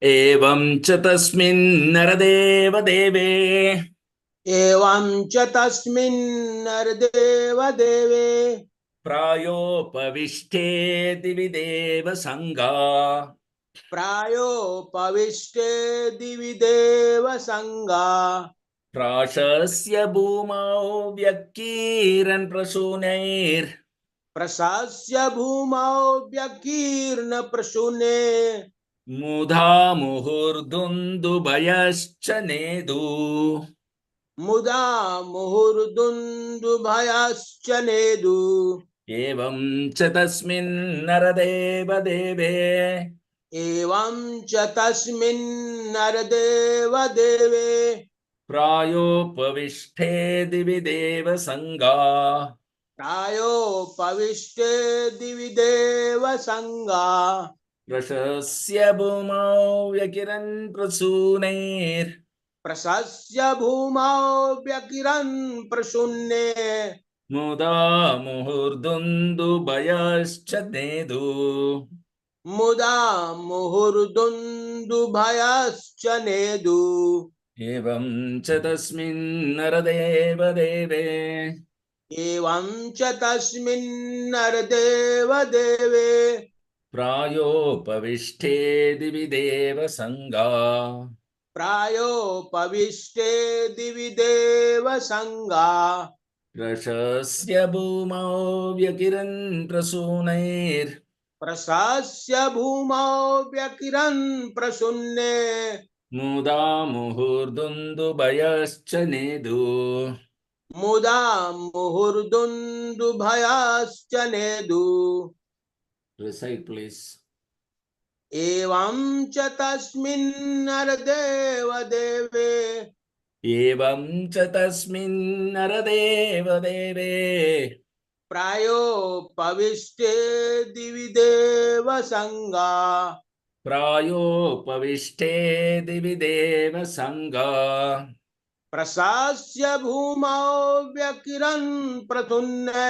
एवं च तस्मिन् नरदेव देवे एवं च तस्मिन् नरदेवदेवे प्रायोपविष्टे दिवि देव संगा प्रायोपविष्टे दिवि देव संगा प्राशस्य भूमौ व्यक्कीरन् प्रसूनैर् प्रशास्य भूमौ व्यकीर्ण प्रसूने मुधा मुहुर्दुन्दुभयश्च नेदु मुदा मुहुर्दुन्दुभयश्च नेदु एवं च तस्मिन् नरदेव देवे एवं च तस्मिन् नरदेवदेवे प्रायोपविष्टे दिवि देव संगा प्रायोपविष्टे दिवि देव संगा प्रशस्य भूमौ व्यकिरन् प्रसूनैर् प्रशस्य भूमौ व्यकिरन् प्रसूने मुदा मुहुर्दुन्दुभयश्च नेदु मुदा मुहुर्दुन्दुभयश्च नेदु एवं च तस्मिन् नरदेव देवे एवं च तस्मिन् नरदेवदेवे प्रायोपविष्टे दिवि देव संगा प्रायोपविष्टे दिवि देव संगा प्रशस्य भूमौ व्यकिरन् प्रसूनैर् प्रशास्य भूमौ व्यकिरन् प्रसूने मुदा मुहुर्दुन्दुभयश्च नेदु मुदा मुहुर्दुन्दुभयश्च नेदु Recite, please. एवं च तस्मिन् नरदेवदेवे एवं च तस्मिन् नरदेव देवे प्रायोपविष्टे दिवि देव संगा प्रायोपविष्टे दिवि देव संगा प्रशास्य भूमौ व्यकिरन् प्रसूने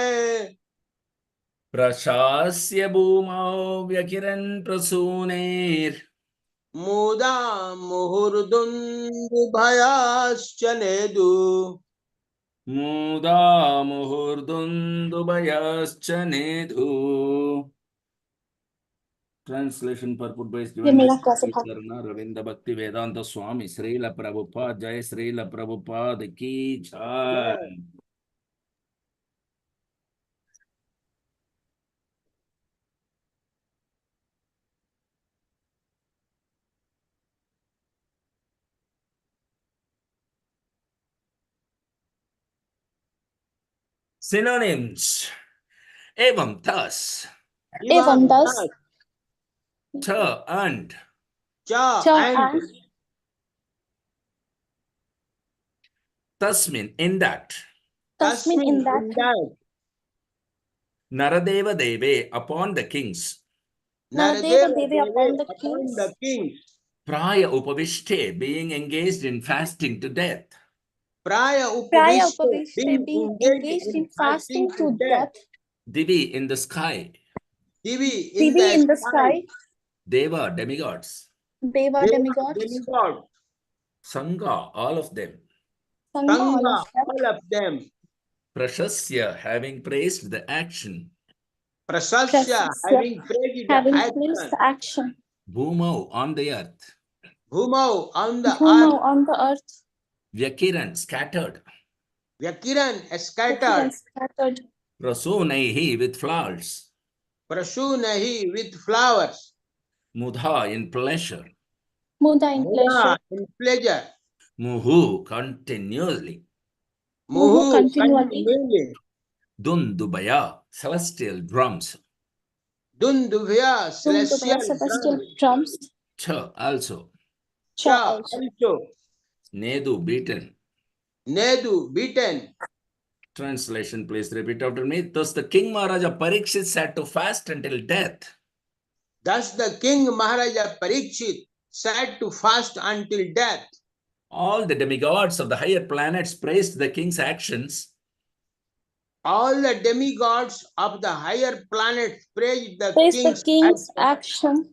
प्रशास्य भूमौ व्यकिरन् प्रसूनैर् मुदा मुहुर्दुन्दुभयश्च नेदु मुदा मुहुर्दुन्दुभयश्च नेदु. Translation purport by Divine Karna Ravinda Bhakti Vedanta Swami Srila Prabhupada Jai Srila Prabhupada Ki Jai. Synonyms. Evam thus. Evam thus. Cha and. Cha and. Tasmin in that. Tasmin in that. Naradeva Deve upon the kings. Naradeva Deve upon the kings. Praya Upavishte being engaged in fasting to death. Praya Upavishte being engaged in fasting to death. Divi in the sky. Divi in the sky. Deva demigods. Deva demigods. Sangha all of them. Sangha all of them. Prashasya having praised the action. Prashasya having praised the action. Bhumau on the earth. Bhumau on the earth. Vyakiran scattered. Vyakiran scattered. Prasunaihi with flowers. Prasunahi with flowers. Mudha in pleasure. Mudha in pleasure. Muhu continuously. Muhu continually. Dundubaya celestial drums. Dundubaya celestial drums. Cha also. Cha also. Nedu beaten. Nedu beaten. Translation, please repeat after me. Thus the King Maharaja Parikshit sat to fast until death. Thus the King Maharaja Parikshit sat to fast until death. All the demigods of the higher planets praised the king's actions. All the demigods of the higher planets praised the king's action.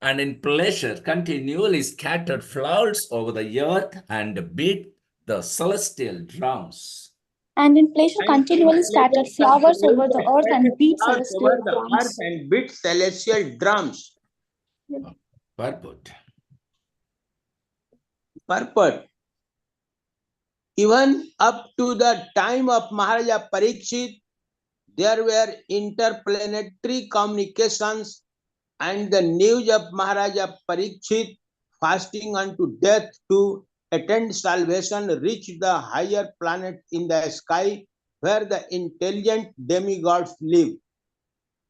and in pleasure continually scattered flowers over the earth and beat the celestial drums. And in pleasure And continually scattered flowers over the earth and beat flowers over celestial the earth drums. and beat celestial drums. Purport. Purport. Even up to the time of Maharaja Parikshit, there were interplanetary communications, and the news of Maharaja Parikshit fasting unto death to attain salvation reached the higher planet in the sky where the intelligent demigods live.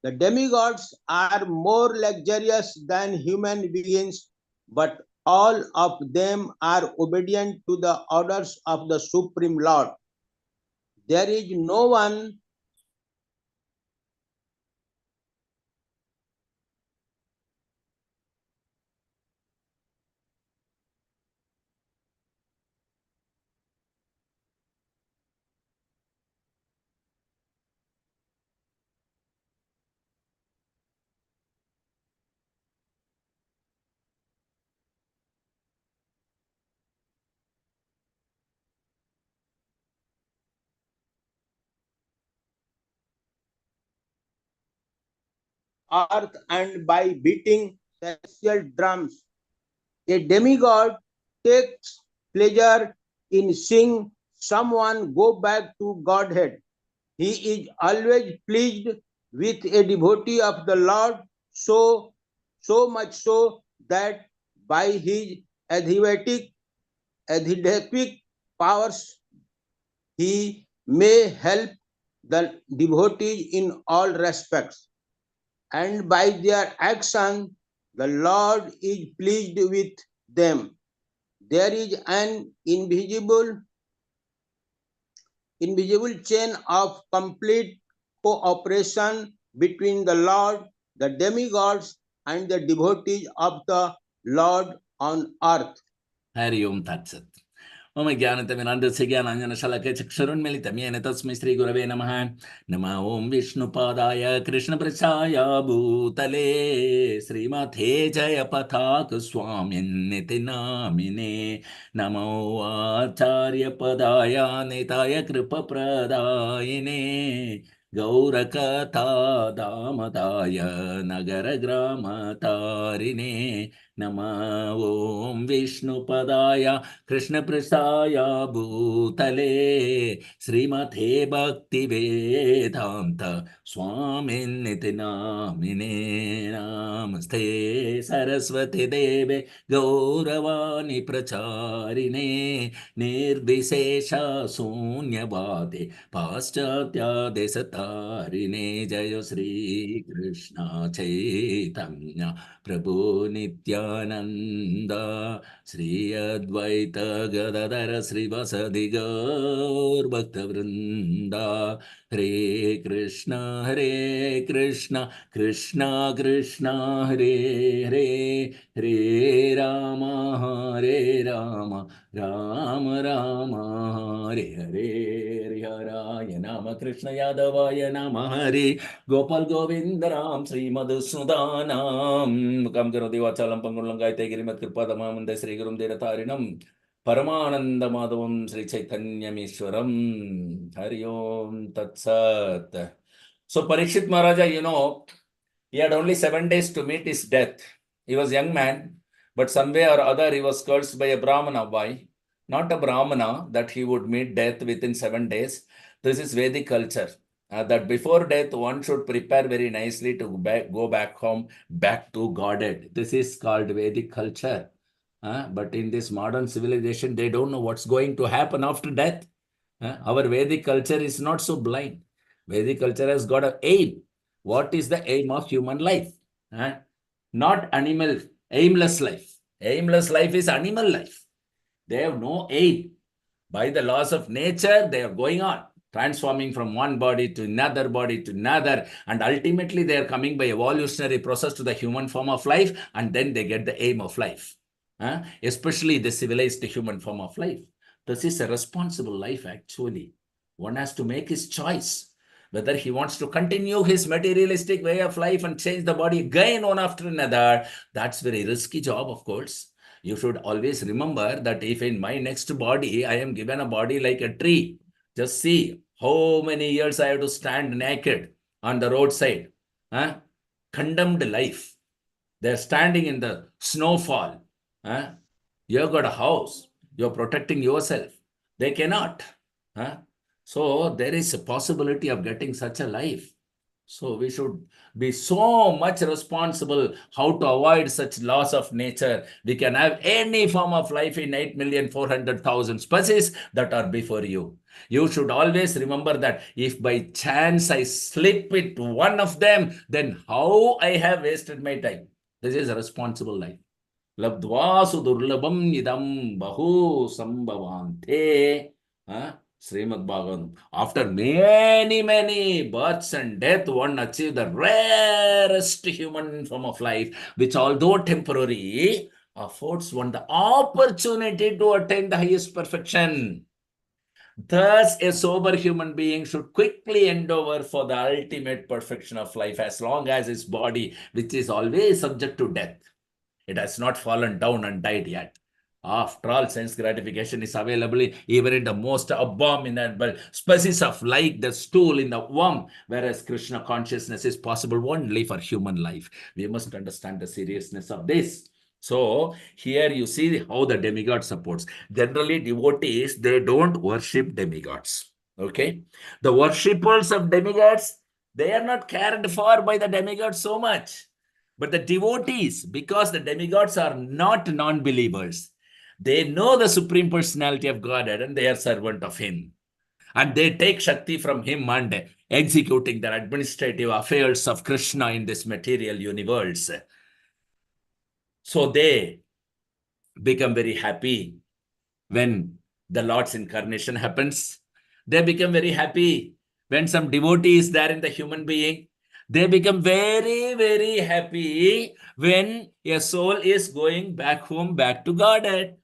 The demigods are more luxurious than human beings, but all of them are obedient to the orders of the Supreme Lord. There is no one earth and by beating celestial drums. A demigod takes pleasure in seeing someone go back to Godhead. He is always pleased with a devotee of the Lord, so much so that by his adhivatic powers he may help the devotees in all respects. And by their action, the Lord is pleased with them. There is an invisible chain of complete cooperation between the Lord, the demigods, and the devotees of the Lord on earth. Hari Om Tat Sat. मम ज्ञानतिमिरान्धस्य ज्ञानाञ्जनशलाकया चक्षुरुन्मीलितं येन तस्मै श्रीगुरवे नमः। नमः ॐ विष्णुपादाय कृष्णपृच्छाय भूतले श्रीमते जयपताकस्वामिन्निति नामिने। नमो आचार्यपदाय नेताय कृपप्रदायिने गौरकथा दामदाय नगरग्रामतारिणे। नमः ॐ विष्णुपदाय कृष्णपृष्ठाय भूतले श्रीमते भक्तिवेदान्त स्वामिन्निति नामिने। नमस्ते सरस्वती देवे गौरवाणी प्रचारिणे निर्विशेष शून्यवादे पाश्चात्यादेशतारिणे। जय श्री कृष्ण चैतन्य प्रभु नित्यानंद श्री अद्वैत गदाधर श्रीवासदि गौर भक्तवृंदा। हरे कृष्ण कृष्ण कृष्ण हरे हरे, हरे राम राम राम हरे हरे। हरिहराय नाम कृष्ण यादवाय नम हरे गोपाल गोविंद राम श्री मधुसूदनाम मुखम करोति वाचालं पंगुलं गायते गिरिमत् कृपातमामन्दे श्री गुरुं देवतारिणं परमानंद माधवं श्री चैतन्यमीश्वरम। हरि ओम तत्सत। So Parikshit Maharaja, he had only 7 days to meet his death. He was a young man, but some way or other he was cursed by a Brahmana. Why? Not a Brahmana that he would meet death within 7 days. This is Vedic culture. That before death, one should prepare very nicely to go back home, back to Godhead. This is called Vedic culture. But in this modern civilization, they don't know what's going to happen after death. Our Vedic culture is not so blind. Vedic culture has got an aim. What is the aim of human life? Not animal, aimless life. Aimless life is animal life. They have no aim. By the laws of nature, they are going on, transforming from one body to another, and ultimately they are coming by evolutionary process to the human form of life, and then they get the aim of life. Especially the civilized human form of life. This is a responsible life, actually. One has to make his choice. whether he wants to continue his materialistic way of life and change the body again one after another, that's very risky job, of course. You should always remember that if in my next body, I am given a body like a tree, just see how many years I have to stand naked on the roadside. Huh? Condemned life. They're standing in the snowfall. Huh? You've got a house. You're protecting yourself. They cannot. Huh? So there is a possibility of getting such a life. So we should be so much responsible how to avoid such loss of nature. We can have any form of life in 8,400,000 species that are before you. You should always remember that if by chance I slip with one of them, then how I have wasted my time. This is a responsible life. Labdvasu durlabam idam bahu sambhavante. Srimad Bhagavatam. After many births and death, one achieved the rarest human form of life, which although temporary, affords one the opportunity to attain the highest perfection. Thus, a sober human being should quickly endeavor for the ultimate perfection of life as long as his body, which is always subject to death, it has not fallen down and died yet. After all, sense gratification is available even in the most abominable species of like the stool in the worm, whereas Krishna consciousness is possible only for human life. We must understand the seriousness of this. So here you see how the demigod supports. Generally, devotees, they don't worship demigods. Okay. The worshippers of demigods, they are not cared for by the demigods so much. But the devotees, because the demigods are not non-believers, they know the Supreme Personality of Godhead and they are servant of Him. And they take Shakti from Him and executing their administrative affairs of Krishna in this material universe. So they become very happy when the Lord's incarnation happens. They become very happy when some devotee is there in the human being. They become very happy when a soul is going back home, back to Godhead.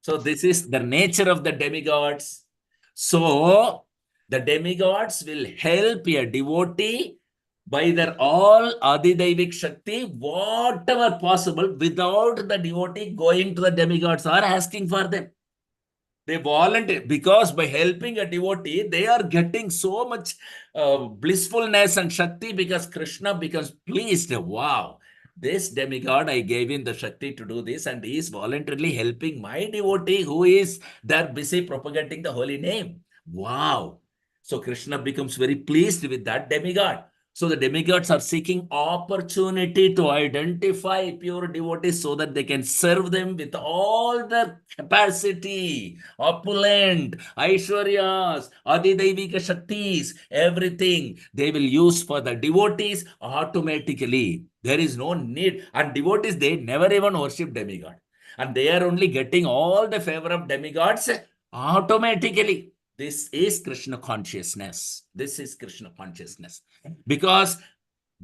So this is the nature of the demigods. So the demigods will help a devotee by their all Adidevik Shakti, whatever possible, without the devotee going to the demigods or asking for them. They volunteer, because by helping a devotee, they are getting so much blissfulness and Shakti, because Krishna becomes pleased. Wow, this demigod, I gave him the Shakti to do this, and he is voluntarily helping my devotee who is there busy propagating the holy name. Wow. So Krishna becomes very pleased with that demigod. So the demigods are seeking opportunity to identify pure devotees so that they can serve them with all their capacity, opulent, Aishwaryas, Adidevika Shaktis, everything they will use for the devotees automatically. There is no need. And devotees, they never even worship demigod. And they are only getting all the favor of demigods automatically. This is Krishna consciousness. This is Krishna consciousness. Because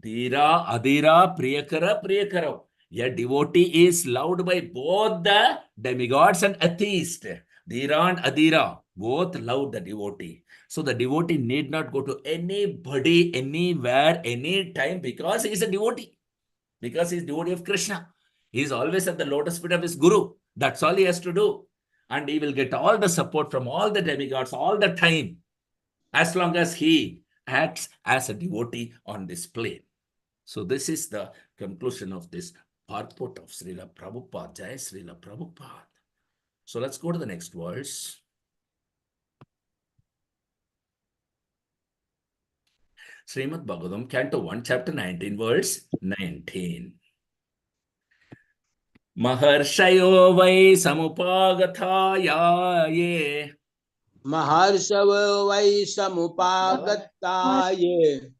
Dhira, Adhira, Priyakara, Priyakara. A devotee is loved by both the demigods and atheist. Dhira and Adhira both love the devotee. So the devotee need not go to anybody, anywhere, anytime, because he is a devotee. Because he is devotee of Krishna. He is always at the lotus feet of his guru. That's all he has to do. And he will get all the support from all the demigods all the time, as long as he acts as a devotee on this plane. So this is the conclusion of this purport of Srila Prabhupada. Jai Srila Prabhupada. So let's go to the next verse. Srimad Bhagavatam, Canto 1, Chapter 19, verse 19. Maharshayo vai samupagatha ye. Maharshava vai samupagattaye.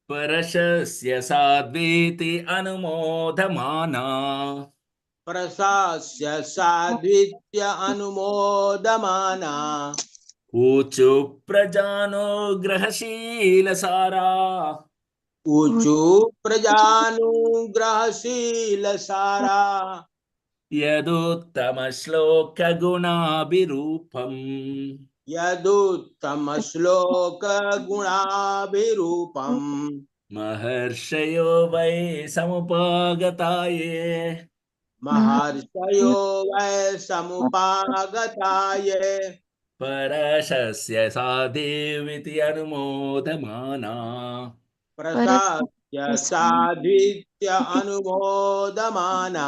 Parashasya sadviti anumodhamana. Prasasya sadvitya anumodamana. Uchu prajano grahashila sara. Uchu prajanugrahasila sara. यदुत्तमश्लोकगुणाभिरूपम् यदुत्तमश्लोकगुणाभिरूपम् महर्षयो why समुपगताये महर्षयो why समुपागताये परशस्य साधिविति अनुमोदमाना प्रसाद्य साधित्य अनुमोदमाना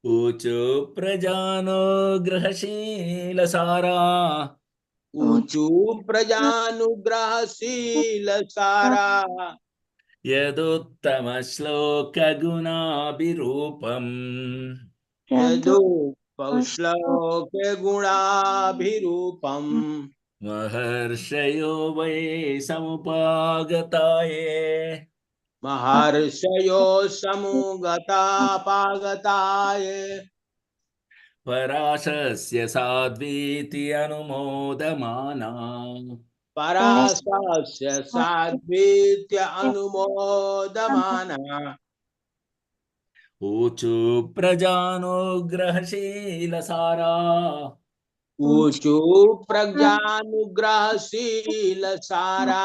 ऊचु प्रजानो गृहशीलसारा ऊचु प्रजानुग्रहशीलसारा यदुत्तमश्लोकगुणाभिरूपम् यदुपश्लोके गुणाभिरूपम् महर्षयो why समुपगताये महर्षयो समुगतापागताये पराशस्य साध्वीति अनुमोदमाना पराशस्य साध्वीत्य अनुमोदमाना ऊचु प्रजानुग्रहशीलसारा ऊचु प्रज्ञानुग्रहशीलसारा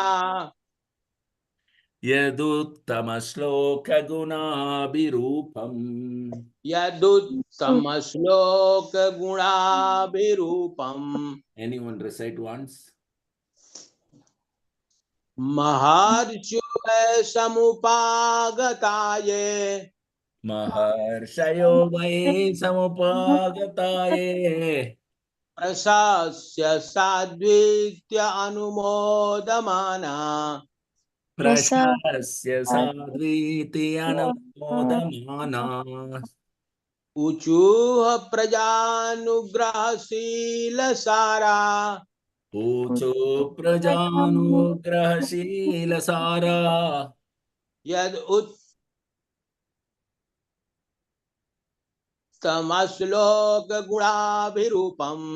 यदुत्तमश्लोकगुणाभिरूपम् यदुत्तमश्लोकगुणाभिरूपम् Anyone recite once? महर्षि समुपागताये महर्षयो वै समुपगताये प्रशास्य साद्वीत्य अनुमोदमाना प्रशस्य साध्वीति अनुमोदमाना ऊचुः प्रजानुग्रहशीलसारा ऊचु प्रजानुग्रहशीलसारा यद् उत्तमश्लोकगुणाभिरूपम्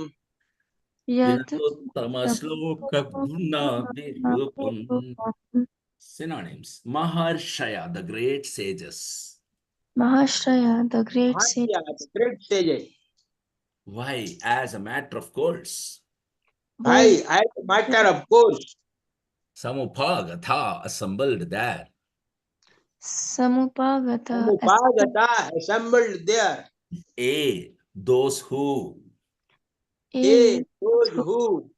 यदुत्तमश्लोकगुणाभिरूपम्. Synonyms: Maharshaya, the great sages. Maharshaya, the great Mahārya, sage. the great sage. Why? As a matter of course. Why? As a matter of course. Samupagatha, assembled there. Samupagata, Samupagata, assembled there. A, those who. A, those who.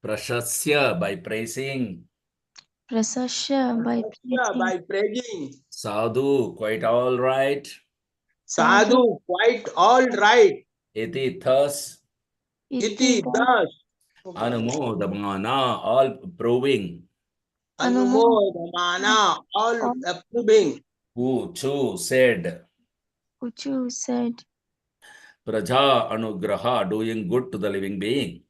Prashasya, by praising. Prasasya, by praising. Sadhu, quite all right. Sadhu, quite all right. Iti, thus. Iti, thus. Anumodamana, all approving. Anumodamana, all approving. Uchu, said. Uchu said. Praja anugraha, doing good to the living being.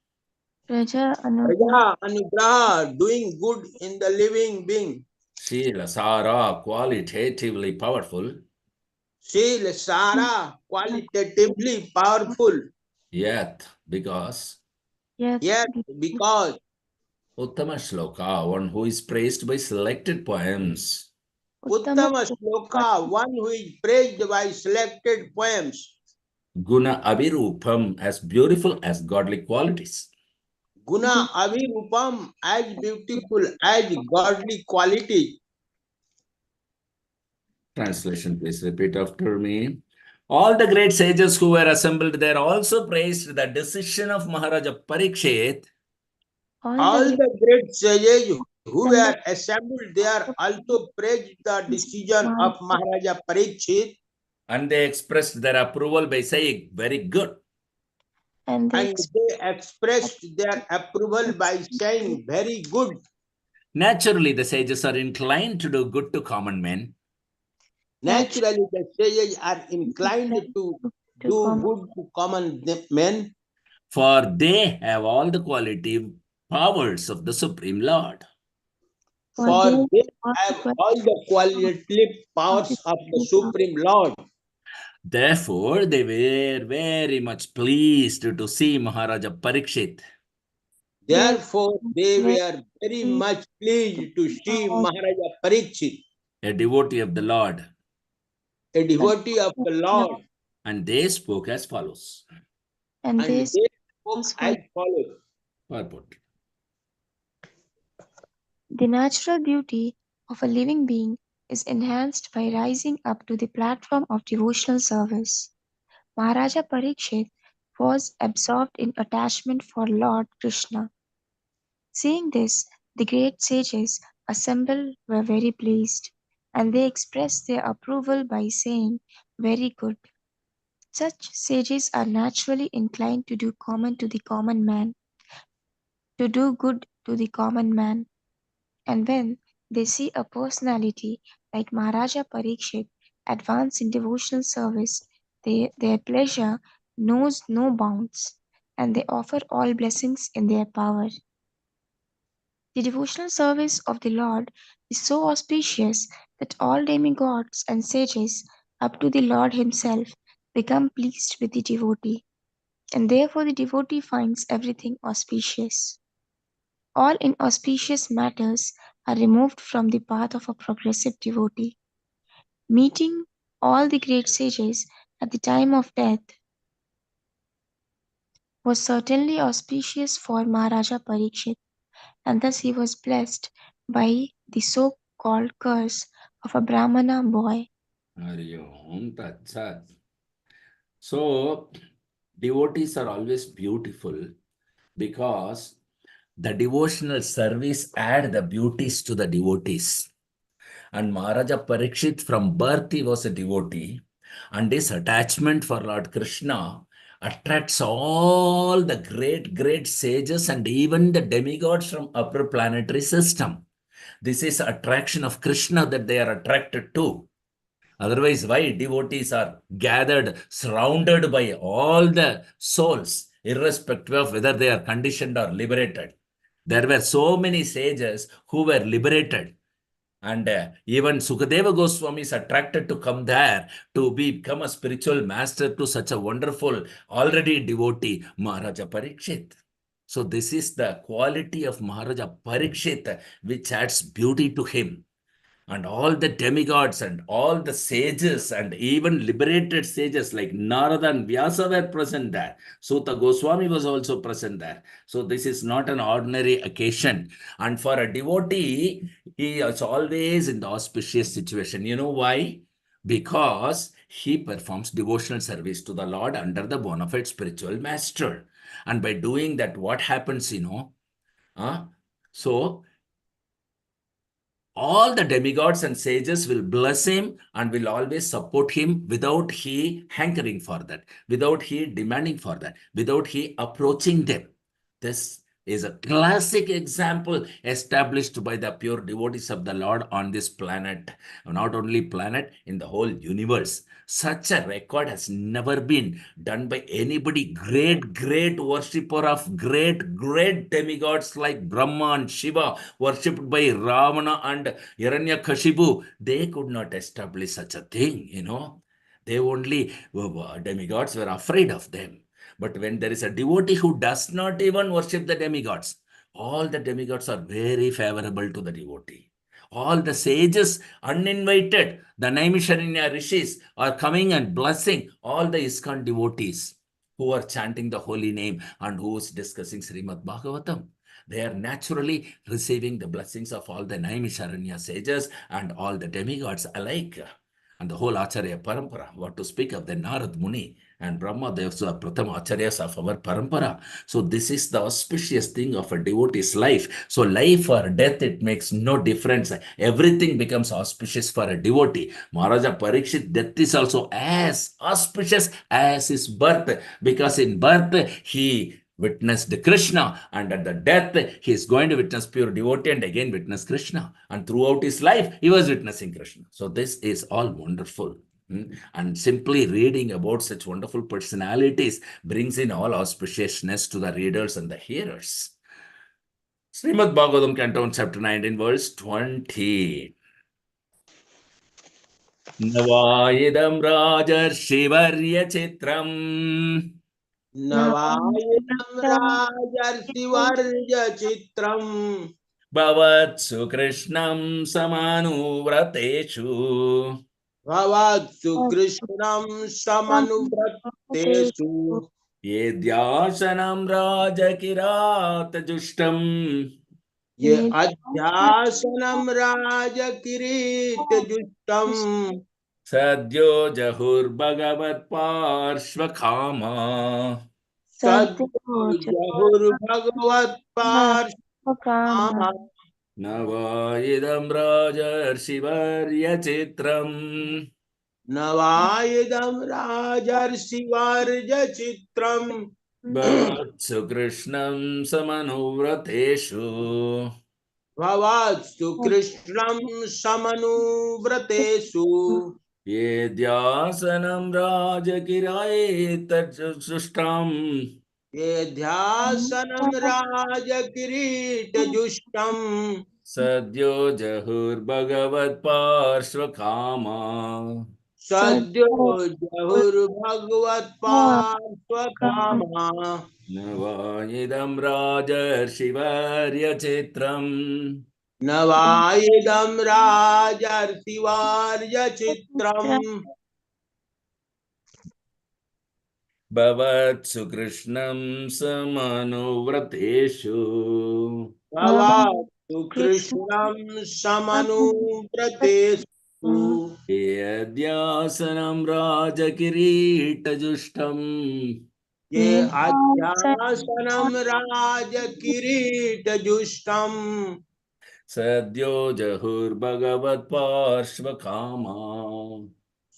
Praja anugraha, doing good in the living being. Shila Sara, qualitatively powerful. Shila Sara, qualitatively powerful. Yet, because. Yet, because. Uttama Shloka, one who is praised by selected poems. Uttama Shloka, one who is praised by selected poems. Guna Abhirupam, as beautiful as godly qualities. Guna Abhirupam, as beautiful as godly quality. Translation, please repeat after me. All the great sages who were assembled there also praised the decision of Maharaja Parikshit. All the great sages who were assembled there also praised the decision of Maharaja Parikshit. And they expressed their approval by saying, very good. And they expressed their approval by saying, very good. Naturally, the sages are inclined to do good to common men. Naturally, the sages are inclined to do good to common men. For they have all the quality powers of the Supreme Lord. For they have all the quality powers of the Supreme Lord. Therefore, they were very much pleased to see Maharaja Parikshit. Therefore, they were very much pleased to see Maharaja Parikshit, a devotee of the Lord. A devotee of the Lord. And they spoke as follows. And And they they spoke as follows. Purport. The natural beauty of a living being is enhanced by rising up to the platform of devotional service. Maharaja Parikshit was absorbed in attachment for Lord Krishna. Seeing this, the great sages assembled were very pleased, and they expressed their approval by saying, "Very good." Such sages are naturally inclined to do common to the common man, to do good to the common man. And when they see a personality like Maharaja Parikshit advance in devotional service, their pleasure knows no bounds, and they offer all blessings in their power. The devotional service of the Lord is so auspicious that all demigods and sages, up to the Lord Himself, become pleased with the devotee, and therefore the devotee finds everything auspicious. All inauspicious matters are removed from the path of a progressive devotee. Meeting all the great sages at the time of death was certainly auspicious for Maharaja Parikshit, and thus he was blessed by the so called curse of a Brahmana boy. Hari Om Tat Sat. So, devotees are always beautiful because the devotional service add the beauties to the devotees. And Maharaja Parikshit from birth he was a devotee, and his attachment for Lord Krishna attracts all the great sages and even the demigods from upper planetary system. This is attraction of Krishna that they are attracted to. Otherwise, why devotees are gathered, surrounded by all the souls, irrespective of whether they are conditioned or liberated? There were so many sages who were liberated. And even Sukadeva Goswami is attracted to come there to become a spiritual master to such a wonderful, already devotee, Maharaja Parikshit. So this is the quality of Maharaja Parikshit which adds beauty to him. And all the demigods and all the sages and even liberated sages like Narada and Vyasa were present there. Suta Goswami was also present there. So this is not an ordinary occasion. And for a devotee, he is always in the auspicious situation. You know why? Because he performs devotional service to the Lord under the bona fide spiritual master. And by doing that, what happens, so all the demigods and sages will bless him and will always support him without he hankering for that, without he demanding for that, without he approaching them. This is a classic example established by the pure devotees of the Lord on this planet, not only planet, in the whole universe. Such a record has never been done by anybody. Great worshipper of great demigods like Brahma and Shiva, worshipped by Ravana and Hiranyakashipu. They could not establish such a thing. They only, demigods were afraid of them. But when there is a devotee who does not even worship the demigods, all the demigods are very favorable to the devotee. All the sages, uninvited, the Naimisharanya rishis are coming and blessing all the ISKCON devotees who are chanting the holy name and who is discussing Srimad Bhagavatam. They are naturally receiving the blessings of all the Naimisharanya sages and all the demigods alike. And the whole Acharya Parampara, what to speak of the Narad Muni and Brahma Devs are Pratham Acharyas of our Parampara. So this is the auspicious thing of a devotee's life. So life or death, it makes no difference. Everything becomes auspicious for a devotee. Maharaja Parikshit, death is also as auspicious as his birth, because in birth he witnessed Krishna, and at the death he is going to witness pure devotee and again witness Krishna, and throughout his life he was witnessing Krishna. So this is all wonderful. And simply reading about such wonderful personalities brings in all auspiciousness to the readers and the hearers. Srimad Bhagavatam, Canto chapter 19, verse 20. Navaidam Rajarshi Chitram Navayam Rajarsivarya Chitram Bhavatsu Krishnam Samanuvrateshu Bhavatsu Krishnam Samanuvrattesu ये ध्यासनं राजकिरातजुष्टम् Ye Adhyasanam Raja Kirit Justam सद्यो जहुर्भगवत्पार्श्वकामा Sadhu Jahur Bhagavat Parshama न वा इदं राजर्षिवर्यचित्रम् Navayidam Rajarsivarja Chitram भवत्सु कृष्णं समनुव्रतेषु Bhavatsu Krishnam Samanuvratesu ये ध्यासनं राजगिरायेतजुष्टम् Ye Dhyasanam Raja Kirit Justam सद्यो जहुर्भगवत्पार्श्वकामा Sadhyo Jahur Bhagavat Parshvakama न वा इदं राजर्षिवर्यचित्रम् Navayidam Rajarsivarya Chitram भवत्सु कृष्णं समनुव्रतेषु Bhavatsu Krishnam Samanuvratesu यद्यासनं राजकिरीटजुष्टम् Ye Adhyasanam Raja Kirita Justam सद्यो जहुर्भगवत्पार्श्वकामा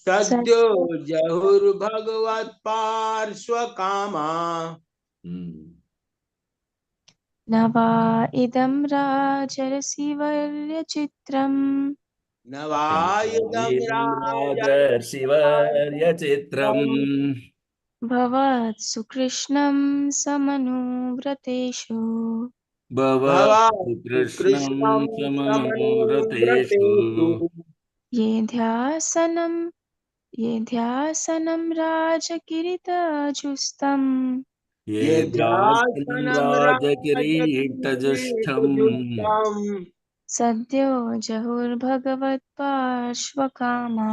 Sadhyo Jahur Bhagavat Parshvakama नवा इदं राजरसिवर्यचित्रम् Navayidam इदं Raja राजर्षिवर्यचित्रम् भवत्सु कृष्णं समनुव्रतेषु भवत्सु Bhavatu कृष्णं Krishnam समनुव्रतेषु Samanuvratesu ये ध्यासनं ये ध्यासनं राजकिरीटजुष्टम् ये Ye ध्यासनं Dhyasanam Raja Kirita राजकिरीटजुष्टम् Justam सद्यो जहुर्भगवत्पार्श्वकामा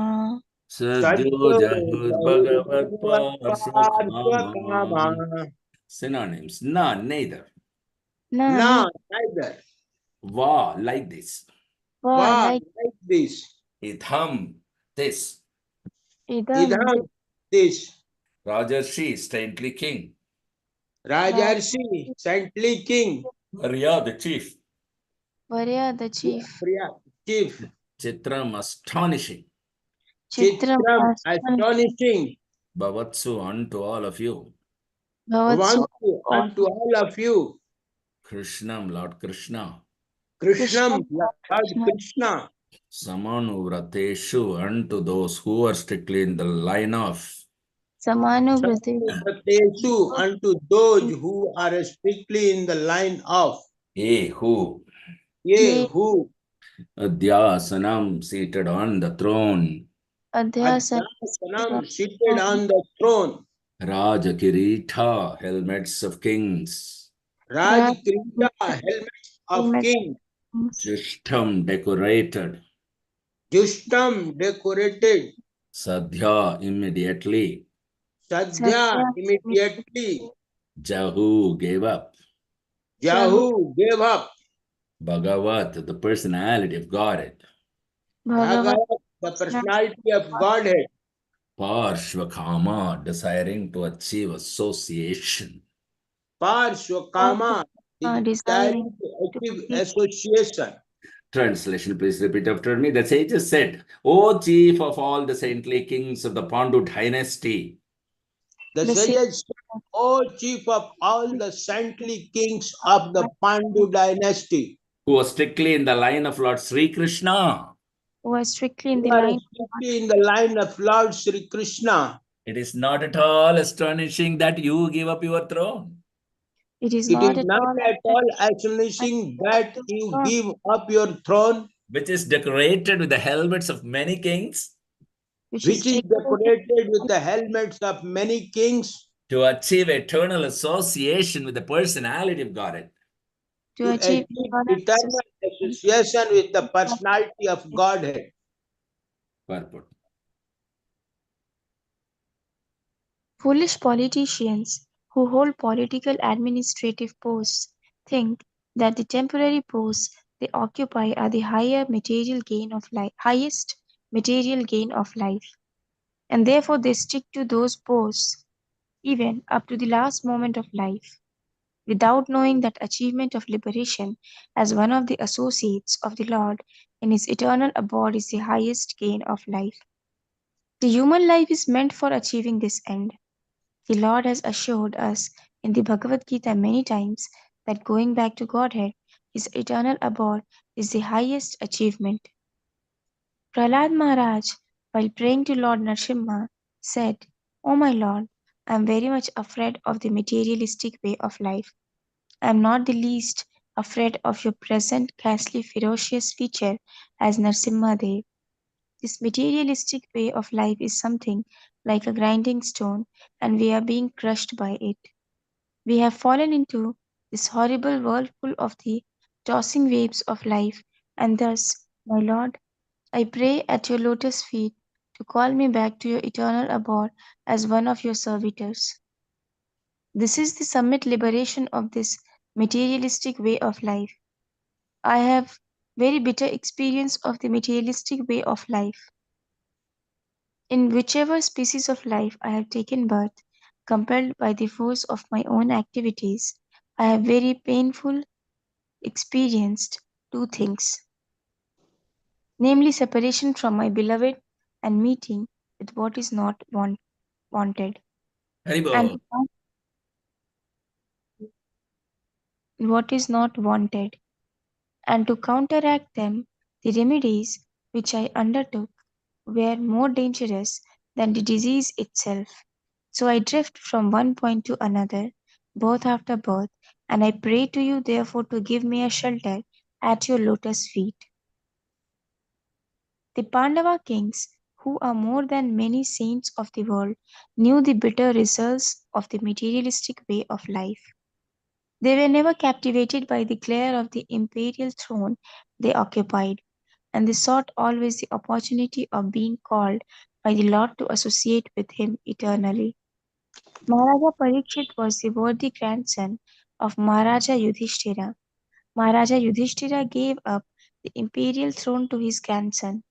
सद्यो Sadhyo Jahur Bhagavat जहुर्भगवत्पार्श्वकामा Parshvakama synonyms na neither न Na नि neither va like this वा Wow like like this itham this idam Idham this Rajarshi saintly king Rajarshi saintly king Arya the chief Varya the chief Priya chief Chitram astonishing Chitram Chitram Astan Bhavatsu astonishing unto all of you Bhavatsu Bhavantu unto all of you Krishnam Lord Krishna Krishna Krishnam Lord Krishna Krishna Samanuvrateshu unto those who are strictly in the line of Samanubrate Samanuvratesu unto those who are strictly in the line of ye who Ye Ye who Adhyasanam seated on the throne Adhyasana Adhyasanam seated on the throne Rajakirita helmets of kings Raj Raj Krita helmets of Helmet king Justam decorated Justam decorated Sadhya immediately Sadhya Satya immediately Jahu gave up Jahu Jahu gave up Bhagavat, the personality of Godhead, Bhagavat Bhagavat, the personality of Godhead, Parshvakama, desiring to achieve association. Parshvakama, desiring desiring to to achieve be association. Translation, please repeat after me. The sages said, O chief of all the saintly kings of the Pandu dynasty, The the same sages, O chief of all the saintly kings of the Pandu dynasty, who was strictly in the line of Lord Sri Krishna, who was strictly in who the are line of God. strictly in the line of Lord Sri Krishna, it is not at all astonishing that you give up your throne. It is it is not at not all at all astonishing that you give up your throne, Which is decorated with the helmets of many kings, which is which is decorated decorated with the helmets of many kings, to achieve eternal association with the personality of Godhead. to to achieve achieve eternal eternal association with the personality of Godhead. Purport. Foolish politicians who hold political administrative posts think that the temporary posts they occupy are the highest material gain of life, and therefore they stick to those posts even up to the last moment of life, without knowing that achievement of liberation as one of the associates of the Lord in his eternal abode is the highest gain of life. The human life is meant for achieving this end. The Lord has assured us in the Bhagavad Gita many times that going back to Godhead, his eternal abode, is the highest achievement. Prahlad Maharaj, while praying to Lord Nrsimha, said, "O my Lord, I am very much afraid of the materialistic way of life. I am not the least afraid of your present ghastly ferocious feature as Nrsimha Dev. This materialistic way of life is something like a grinding stone, and we are being crushed by it. We have fallen into this horrible whirlpool of the tossing waves of life, and thus, my Lord, I pray at your lotus feet to call me back to your eternal abode as one of your servitors. This is the summit liberation of this materialistic way of life. I have very bitter experience of the materialistic way of life. In whichever species of life I have taken birth, compelled by the force of my own activities, I have very painful experienced two things, namely separation from my beloved and meeting with what is not wanted, and Haribo. what is not wanted, and to counteract them, the remedies which I undertook were more dangerous than the disease itself. So I drift from one point to another, birth after birth, and I pray to you therefore to give me a shelter at your lotus feet. The Pandava kings, who are more than many saints of the world, knew the bitter results of the materialistic way of life. They were never captivated by the glare of the imperial throne they occupied, and they sought always the opportunity of being called by the Lord to associate with him eternally. Maharaja Parikshit was the worthy grandson of Maharaja Yudhishthira. Maharaja Yudhishthira gave up the imperial throne to his grandson,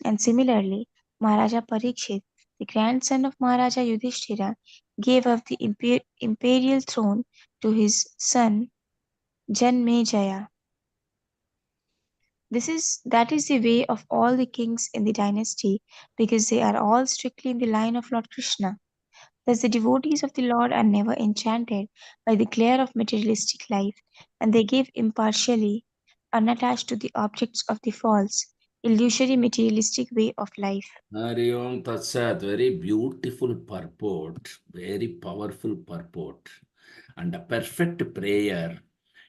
and similarly, Maharaja Parikshit, the grandson of Maharaja Yudhishthira, gave up the imperial throne to his son Janmejaya. That is the way of all the kings in the dynasty, because they are all strictly in the line of Lord Krishna. Thus, the devotees of the Lord are never enchanted by the glare of materialistic life, and they give impartially, unattached to the objects of the false, illusory materialistic way of life. Hari Om Tat Sat, very beautiful purport, very powerful purport. And a perfect prayer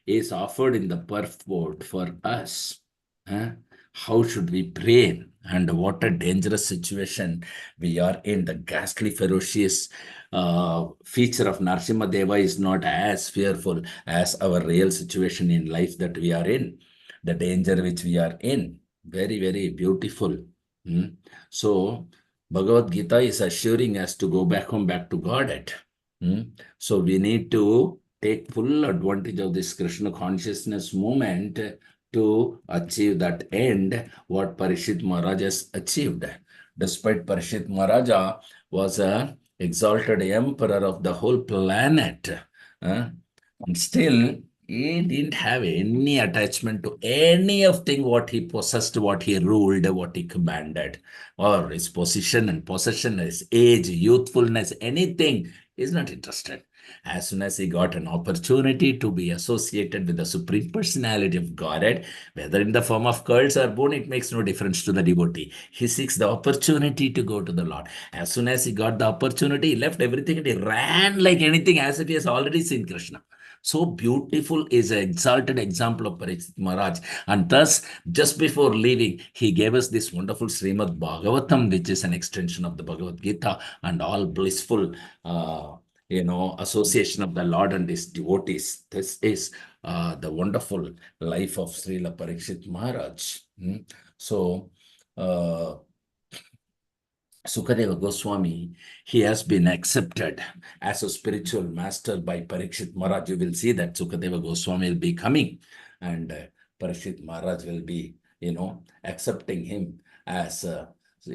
is offered in the purport for us. Huh? How should we pray? And what a dangerous situation we are in. The ghastly, ferocious feature of Narsimha Deva is not as fearful as our real situation in life that we are in, the danger which we are in. Very, very beautiful. Hmm? So, Bhagavad Gita is assuring us to go back home, back to Godhead. Hmm? So, we need to take full advantage of this Krishna consciousness movement to achieve that end, what Parishit Maharaj has achieved. Despite Parishit Maharaja was a exalted emperor of the whole planet, uh, and still he didn't have any attachment to any of thing what he possessed, what he ruled, what he commanded, or his position and possession, his age, youthfulness, anything. He's not interested. As soon as he got an opportunity to be associated with the Supreme Personality of Godhead, whether in the form of curls or bone, it makes no difference to the devotee. He seeks the opportunity to go to the Lord. As soon as he got the opportunity, he left everything and he ran like anything as if he has already seen Krishna. So beautiful is an exalted example of Parikshit Maharaj. And thus, just before leaving, he gave us this wonderful Srimad Bhagavatam, which is an extension of the Bhagavad Gita, and all blissful association of the Lord and his devotees. This is the wonderful life of Srila Parikshit Maharaj. So, uh, Sukadeva Goswami, he has been accepted as a spiritual master by Parikshit Maharaj. You will see that Sukadeva Goswami will be coming, and Parikshit Maharaj will be, accepting him as a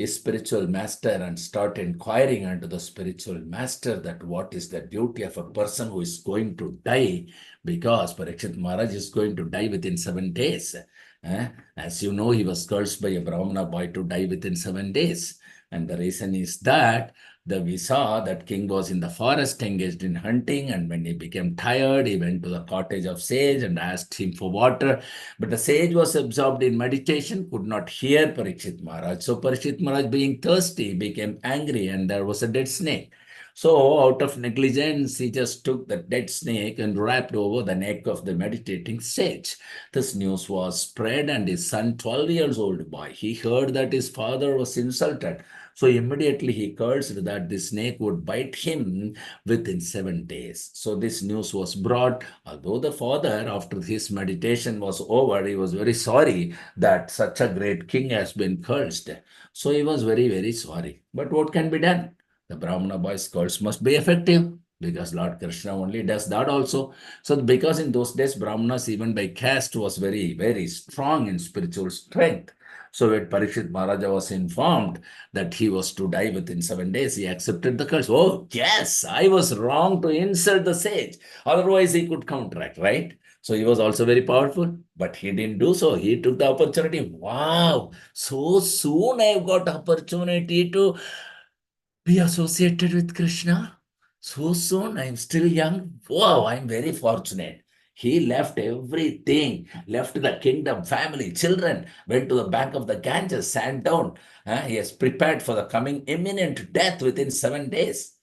spiritual master and start inquiring unto the spiritual master that what is the duty of a person who is going to die, because Parikshit Maharaj is going to die within 7 days. As you know, he was cursed by a Brahmana boy to die within 7 days. And the reason is that we saw that king was in the forest engaged in hunting, and when he became tired, he went to the cottage of sage and asked him for water. But the sage was absorbed in meditation, could not hear Parikshit Maharaj. So Parikshit Maharaj, being thirsty, became angry, and there was a dead snake. So, out of negligence, he just took the dead snake and wrapped over the neck of the meditating sage. This news was spread, and his son, 12 years old boy, he heard that his father was insulted. So immediately he cursed that the snake would bite him within 7 days. So this news was brought. Although the father, after his meditation was over, he was very sorry that such a great king has been cursed. So he was very, very sorry. But what can be done? The Brahmana boy's curse must be effective, because Lord Krishna only does that also. So because in those days, Brahmanas, even by caste, was very, very strong in spiritual strength. So when Parikshit Maharaja was informed that he was to die within 7 days, he accepted the curse. Oh, yes, I was wrong to insult the sage. Otherwise, he could counteract, right? So he was also very powerful, but he didn't do so. He took the opportunity. Wow, so soon I've got opportunity to be associated with Krishna so soon. I'm still young. Wow, I'm very fortunate. He left everything, left the kingdom, family, children, went to the bank of the Ganges, sat down. He has prepared for the coming imminent death within 7 days.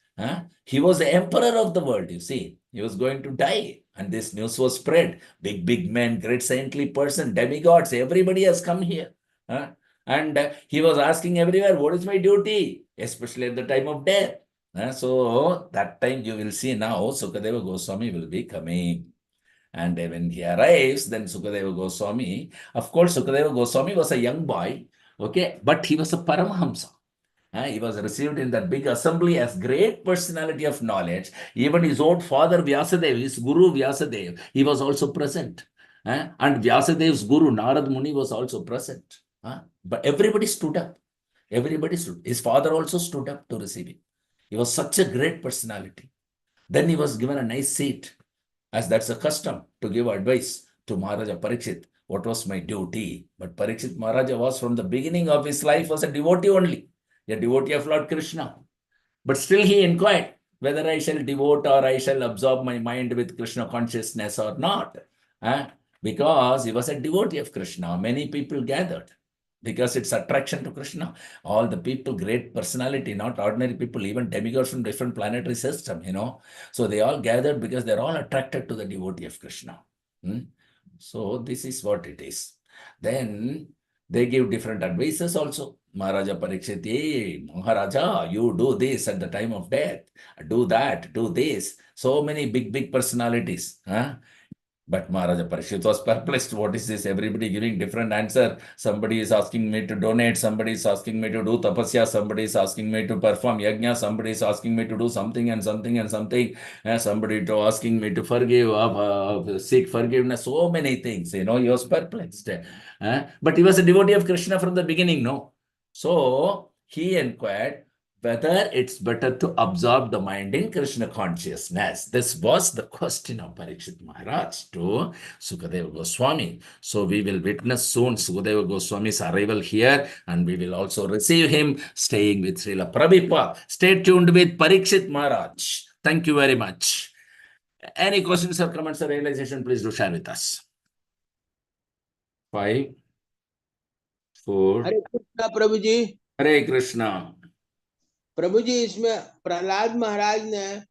He was the emperor of the world, you see. He was going to die. And this news was spread. Big, big men, great saintly person, demigods, everybody has come here. And he was asking everywhere, what is my duty? Especially at the time of death. So that time you will see now Sukadeva Goswami will be coming. And when he arrives, then Sukadeva Goswami, of course, Sukadeva Goswami was a young boy, okay, but he was a Paramahamsa. He was received in that big assembly as great personality of knowledge. Even his own father Vyasadeva, his guru Vyasadeva, he was also present. And Vyasadev's guru Narad Muni was also present. But everybody stood up. Everybody stood. His father also stood up to receive him. He was such a great personality. Then he was given a nice seat, as that's a custom to give advice to Maharaja Parikshit. What was my duty? But Parikshit Maharaja was from the beginning of his life was a devotee only, a devotee of Lord Krishna. But still he inquired whether I shall devote or I shall absorb my mind with Krishna consciousness or not. Because he was a devotee of Krishna. Many people gathered because it's attraction to Krishna. All the people, great personality, not ordinary people, even demigods from different planetary system, So they all gathered because they're all attracted to the devotee of Krishna. So this is what it is. Then they give different advices also. Maharaja Parikshit, hey, Maharaja, you do this at the time of death. Do that, do this. So many big, big personalities. But Maharaja Parikshit was perplexed. What is this? Everybody giving different answer. Somebody is asking me to donate. Somebody is asking me to do tapasya. Somebody is asking me to perform yajna. Somebody is asking me to do something and something and something. Somebody to asking me to forgive, seek forgiveness. So many things. He was perplexed. But he was a devotee of Krishna from the beginning, no? So he inquired whether it's better to absorb the mind in Krishna consciousness. This was the question of Parikshit Maharaj to Sukadeva Goswami. So we will witness soon Sukadeva Goswami's arrival here, and we will also receive him staying with Srila Prabhupada. Stay tuned with Parikshit Maharaj. Thank you very much. Any questions or comments or realization, please do share with us. 5, 4. Hare Krishna Prabhu ji. Hare Krishna. प्रभु जी, इसमें प्रहलाद महाराज ने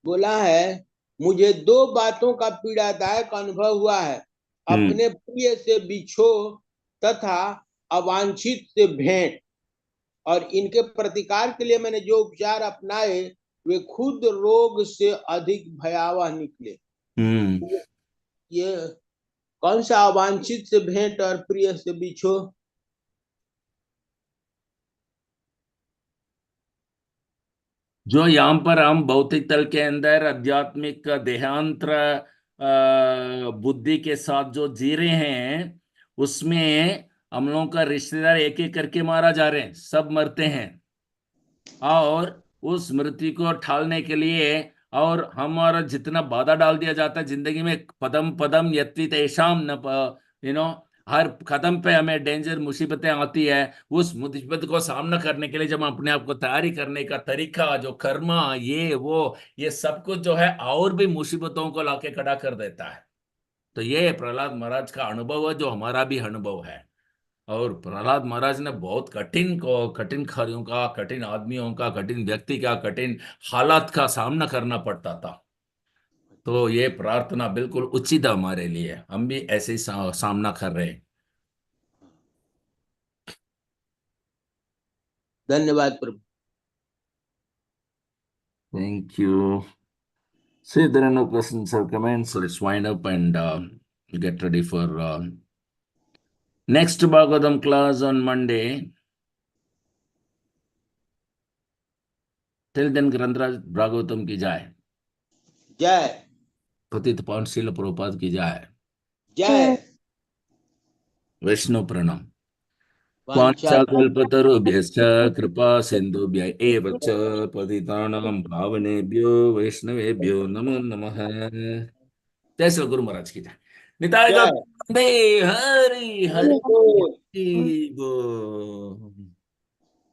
बोला है, मुझे 2 बातों का पीड़ादायक अनुभव हुआ है, अपने प्रिय से बिछो तथा अवांछित से भेंट, और इनके प्रतिकार के लिए मैंने जो उपचार अपनाए वे खुद रोग से अधिक भयावह निकले। ये कौन सा अवांछित से भेंट और प्रिय से बिछो? जो यहाँ पर हम भौतिक तल के अंदर आध्यात्मिक देहांतर बुद्धि के साथ जो जी रहे हैं, उसमें हम लोगों का रिश्तेदार एक एक करके मारा जा रहे हैं, सब मरते हैं। और उस मृत्यु को ठालने के लिए और हमारा जितना बाधा डाल दिया जाता है जिंदगी में, पदम पदम यत्ति तेषाम न, हर कदम पे हमें डेंजर मुसीबतें आती है। उस मुसीबत को सामना करने के लिए जब हम अपने आप को तैयारी करने का तरीका, जो कर्मा, ये सब कुछ जो है और भी मुसीबतों को लाके खड़ा कर देता है। तो ये प्रहलाद महाराज का अनुभव है, जो हमारा भी अनुभव है। और प्रहलाद महाराज ने बहुत कठिन कार्यों का, कठिन आदमियों का, कठिन व्यक्ति का, कठिन हालात का सामना करना पड़ता था। तो ये प्रार्थना बिल्कुल उचित है हमारे लिए, हम भी ऐसे ही सामना कर रहे हैं। धन्यवाद प्रभु। Thank you. See, there are no questions or comments, so let's wind up and get ready for next Bhagavatam class on Monday. Till then, Grandraj Bhagavatam की जाए, जय पतित पावन श्रील प्रभुपाद की जाए, जय। वैष्णव प्रणाम। वांछा वाञ्छाकल्पतरुभ्यश्च कृपा सिन्धुभ्य एव च पतितानां पावनेभ्यो वैष्णवेभ्यो नमो नमः। जय श्री गुरु महाराज की जय। निताय गौर जय। वंदे हरि हरि हरि बोल। बोल।